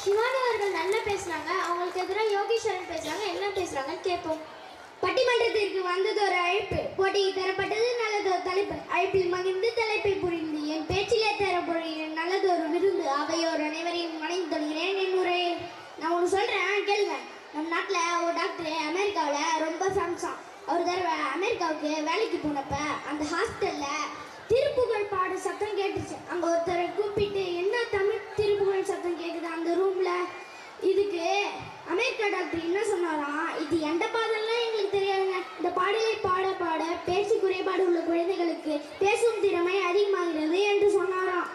சிவானி அவர்கள் நல்லா பேசுனாங்க. அவங்களுக்கு எதிராக யோகேஸ்வரன் பேசுறாங்க. என்ன பேசுறாங்கன்னு கேட்போம். பட்டிமன்றத்திற்கு வந்ததொரு அழைப்பு, போட்டிக்கு தரப்பட்டது நல்லதொரு தலைப்பு, அழைப்பில் மகிழ்ந்து தலைப்பை புரிந்து என் பேச்சிலே தரப்படுகிறேன் நல்லதொரு விருந்து, அவையோர் அனைவரையும் வணங்கி தொடுகிறேன் என் உரையை. நான் ஒன்று சொல்றேன் கேளுங்க. நம்ம நாட்டில் ஒரு டாக்டர் அமெரிக்காவில் ரொம்ப ஃபேமஸாம். ஒரு தடவை அமெரிக்காவுக்கு வேலைக்கு போனப்ப அந்த ஹாஸ்டல்ல திருப்புகழ் பாட சத்தம் கேட்டுச்சு. அங்க ஒருத்தரை கூப்பிட்டு, என்ன தமிழ் திருப்புகழ் சத்தம் கேட்குது அந்த ரூம்ல? இதுக்கு அமெரிக்கா டாக்டர் என்ன சொன்னாராம், இது எந்த பாடல்லாம் எங்களுக்கு தெரியாதுங்க. இந்த பாடலை பாட பாட பேச்சு குறைபாடு உள்ள குழந்தைகளுக்கு பேசும் திறமை அதிகமாகிறது என்று சொன்னாராம்.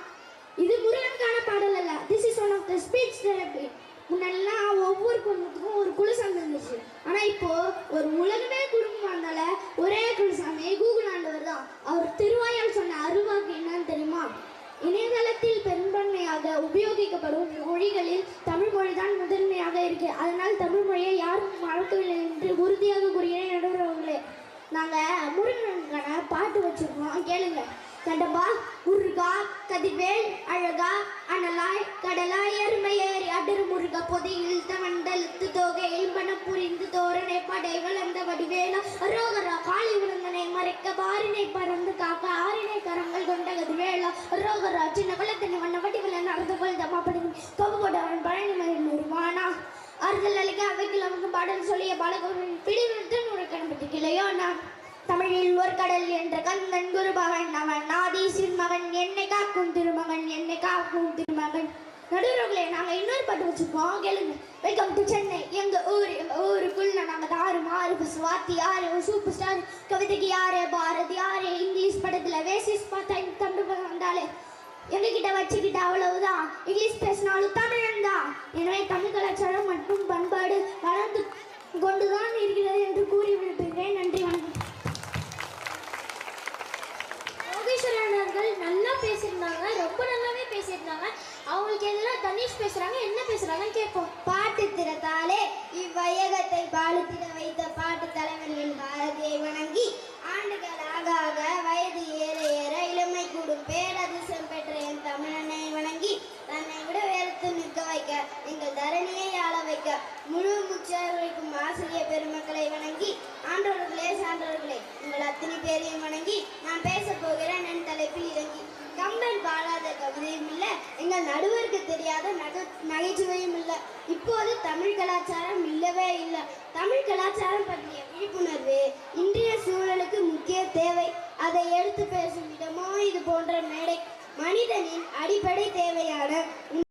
இது முருகனுக்கான பாடல் அல்ல. This is one of the speech therapy. முன்னெல்லாம் ஒவ்வொரு குடும்பத்துக்கும் ஒரு குலசாமி இருந்துச்சு. ஆனா இப்போ ஒரு உலகமே குடும்பம் வந்தால ஒரே குலசாமி கூகுள் ஆண்டவர் தான். அவர் திருவாயால் சொன்ன அருவாக்கு என்னன்னு தெரியுமா? இணையதளத்தில் பெரும்பான்மையாக உபயோகிக்கப்படும் மொழிகளில் தமிழ் மொழிதான் முதன்மையாக இருக்கு. அதனால் தமிழ் மொழியை யாரும் மறக்கவில்லை என்று உறுதியாக கூறுகிறேன் நடுவர்களே. நாங்கள் முருகனுக்கான பாட்டு வச்சிருக்கோம், கேளுங்க. கண்டபா முருகா கதிர்வேல் அழகா அனலாய் கடலாய் அருமை ஏறி அடுறு முருக பொதியில் தவண்டலுத்து தோகையில் மனம் புரிந்து தோரணை படை வளர்ந்த வடிவேலா ரோகரா காளி விழுந்தனை மறைக்க பாரினை பறந்து காக்க ஆரினை கரங்கள் கொண்ட கதிர்வேலா ரோகரா சின்ன குளத்தின் வண்ண வடிவில் நடந்து கொள்த மாப்படி கொம்புகொண்டவன் பழனி மயில் உருவானா அறுதல் அளிக்க அவைக்கு நமக்கு பாடல் சொல்லிய பாலகோவின் பிடிவிட்டு முறைக்கணப்பட்டு கிளையோ நான் தமிழில் ஒரு கடல் என்ற கந்தன் குருமகன் அவன் நாதீசின் மகன் என்னை காக்கும் திருமகன் என்னை காக்கும் திருமகன். நடுவர்களே, நாங்கள் இன்னொரு பாட்டு வச்சுருக்கோம், கேளுங்க. வெல்கம் டு சென்னை, எங்கள் ஊருக்குள்ள நாங்கள் தாறு மாறு சுவாத்தி யாரு சூப்பர் ஸ்டார் கவிதைக்கு யாரு பாரதி யாரு இங்கிலீஷ் படத்தில் வேசிஸ் பார்த்தா தமிழ் படம் வந்தாலே எங்ககிட்ட வச்சுக்கிட்ட அவ்வளவுதான். இங்கிலீஷ் பேசினாலும் தமிழன் தான். எனவே தமிழ் கலாச்சாரம் மற்றும் பண்பாடு வளர்ந்து கொண்டுதான் இருக்கிறது என்று கூறி விடுகிறேன். நன்றி, வணக்கம். யோகேஸ்வரன் நல்லா பேசியிருந்தாங்க, ரொம்ப நல்லாவே பேசியிருந்தாங்க. அவங்களுக்கு எதிராக தனீஷ் பேசுறாங்க. என்ன பேசுறாங்கன்னு கேட்போம். பாட்டு திறத்தாலே இவ்வையகத்தை பாலுத்திட வைத்த பாட்டு தலைவர்கள் பாரதியை வணங்கி ஆண்டுகள் ஆக ஆக வயது ஏற ஏற இளமை கூடும் பேரதிசம் பெற்ற என் தமிழனை வணங்கி தன்னை விட உயர்த்து நிற்க வைக்க எங்கள் தரணியை ஆள வைக்க முழு முச்சார் வைக்கும் ஆசிரியர் பெருமக்களை வணங்கி ஆண்டோர்களே சான்றோர்களே உங்கள் அத்தனை பேரையும் வணங்கி நான் பேச போகிறேன் என் தலைப்பில் இறங்கி. கம்பன் பாடாத கவிதையும் இல்லை, எங்கள் நடுவருக்கு தெரியாத நகைச்சுவையும் இல்லை. இப்போது தமிழ் கலாச்சாரம் இல்லவே இல்லை. தமிழ் கலாச்சாரம் பற்றிய விழிப்புணர்வு இன்றைய சூழலுக்கு முக்கிய தேவை. அதை எடுத்து பேசும் விதமோ இது போன்ற மேடை மனிதனின் அடிப்படை தேவையான